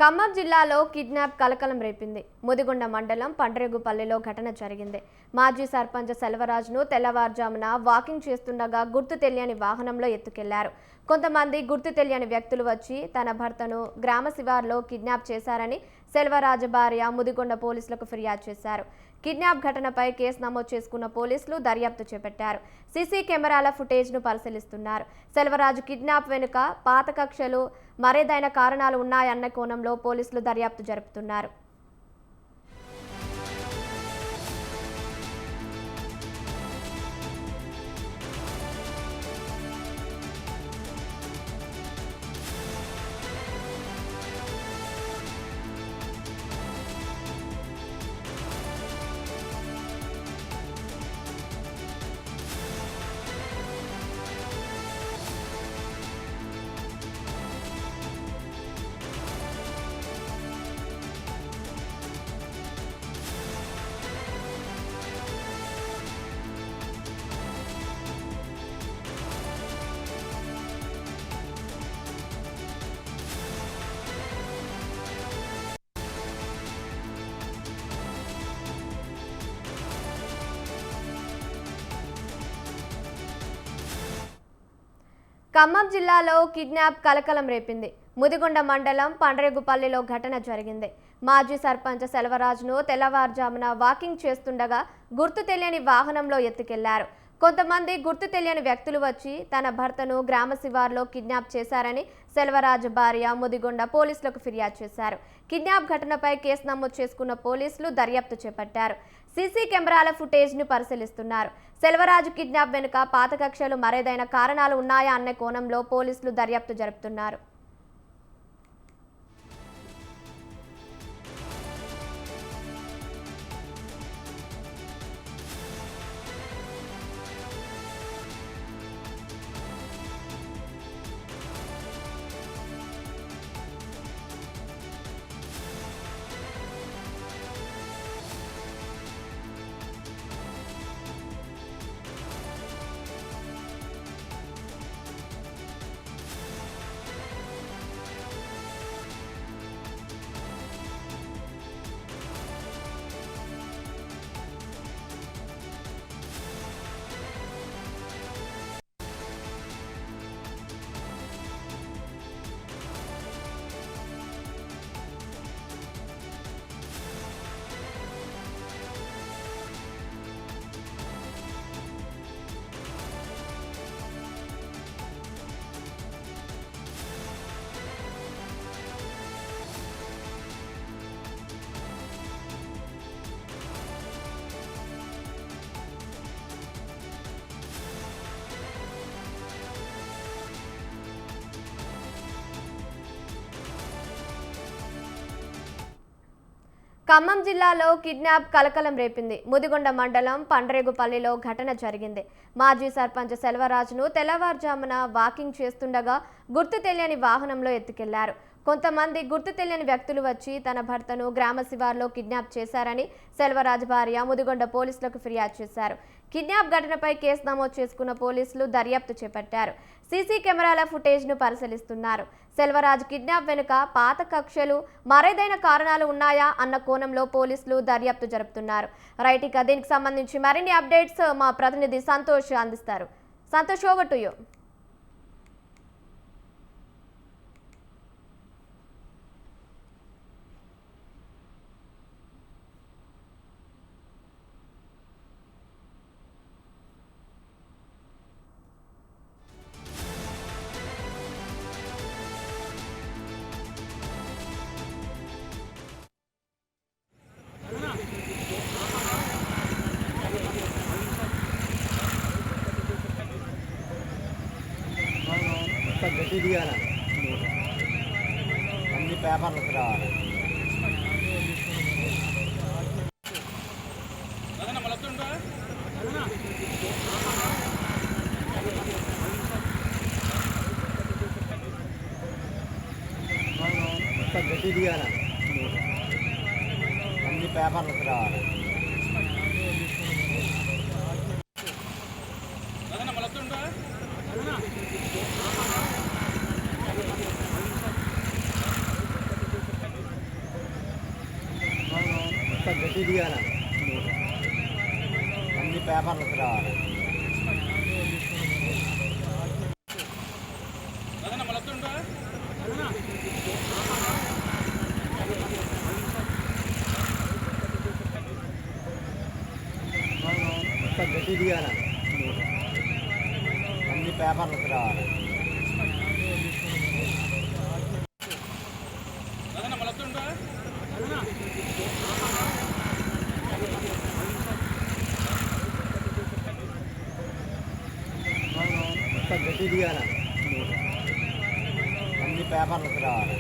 ఖమ్మం జిల్లాలో కిడ్నాప్ కలకలం రేపింది. ముదిగొండ మండలం పండ్రేగుపల్లిలో ఘటన జరిగింది. మాజీ సర్పంచ్ సెల్వరాజ్ను తెల్లవారుజామున వాకింగ్ చేస్తుండగా గుర్తు తెలియని వాహనంలో ఎత్తుకెళ్లారు. కొంతమంది గుర్తు తెలియని వ్యక్తులు వచ్చి తన భర్తను గ్రామ శివార్లో కిడ్నాప్ చేశారని సెల్వరాజ్ భార్య ముదిగొండ పోలీసులకు ఫిర్యాదు చేశారు. కిడ్నాప్ ఘటనపై కేసు నమోదు చేసుకున్న పోలీసులు దర్యాప్తు చేపట్టారు. సీసీ కెమెరాల ఫుటేజ్ను పరిశీలిస్తున్నారు. సెల్వరాజు కిడ్నాప్ వెనుక పాత కక్షలు మరేదైనా కారణాలు ఉన్నాయన్న కోణంలో పోలీసులు దర్యాప్తు జరుపుతున్నారు. ఖమ్మం జిల్లాలో కిడ్నాప్ కలకలం రేపింది. ముదిగొండ మండలం పండ్రేగుపల్లిలో ఘటన జరిగింది. మాజీ సర్పంచ్ సెల్వరాజ్ను తెల్లవారుజామున వాకింగ్ చేస్తుండగా గుర్తు తెలియని వాహనంలో ఎత్తుకెళ్లారు. కొంతమంది గుర్తు తెలియని వ్యక్తులు వచ్చి తన భర్తను గ్రామ శివార్లో కిడ్నాప్ చేశారని సెల్వరాజ్ భార్య ముదిగొండ పోలీసులకు ఫిర్యాదు చేశారు. కిడ్నాప్ ఘటనపై కేసు నమోదు చేసుకున్న పోలీసులు దర్యాప్తు చేపట్టారు. సీసీ కెమెరాల ఫుటేజ్ను పరిశీలిస్తున్నారు. సెల్వరాజు కిడ్నాప్ వెనుక పాత కక్షలు మరేదైనా కారణాలు ఉన్నాయా అన్న కోణంలో పోలీసులు దర్యాప్తు జరుపుతున్నారు. ఖమ్మం జిల్లాలో కిడ్నాప్ కలకలం రేపింది. ముదిగొండ మండలం పండ్రేగుపల్లిలో ఘటన జరిగింది. మాజీ సర్పంచ్ సెల్వరాజ్ను తెల్లవారుజామున వాకింగ్ చేస్తుండగా గుర్తు తెలియని వాహనంలో ఎత్తుకెళ్లారు. కొంతమంది గుర్తు తెలియని వ్యక్తులు వచ్చి తన భర్తను గ్రామ శివార్లో కిడ్నాప్ చేశారని సెల్వరాజ్ భార్య ముదిగొండ పోలీసులకు ఫిర్యాదు చేశారు. కిడ్నాప్ ఘటనపై కేసు నమోదు చేసుకున్న పోలీసులు దర్యాప్తు చేపట్టారు. సీసీ కెమెరాల ఫుటేజ్ను పరిశీలిస్తున్నారు. సెల్వరాజ్ కిడ్నాప్ వెనుక పాత కక్షలు మరేదైనా కారణాలు ఉన్నాయా అన్న కోణంలో పోలీసులు దర్యాప్తు జరుపుతున్నారు. రైట్, ఇక దీనికి సంబంధించి మరిన్ని అప్డేట్స్ మా ప్రతినిధి సంతోష్ అందిస్తారు. Santosh, over to you. అన్ని పేపర్లకు రావాలి. గట్టి దిగాల అన్ని పేపర్లకు రావాలి. మొత్తం గట్టి తీయాలి అన్ని పేపర్లకు రావాలి మొత్తం గట్టి తీయాలి అన్ని పేపర్లకు రావాలి మొత్తం గట్టి తీయాలి అన్ని పేపర్లకు రావాలి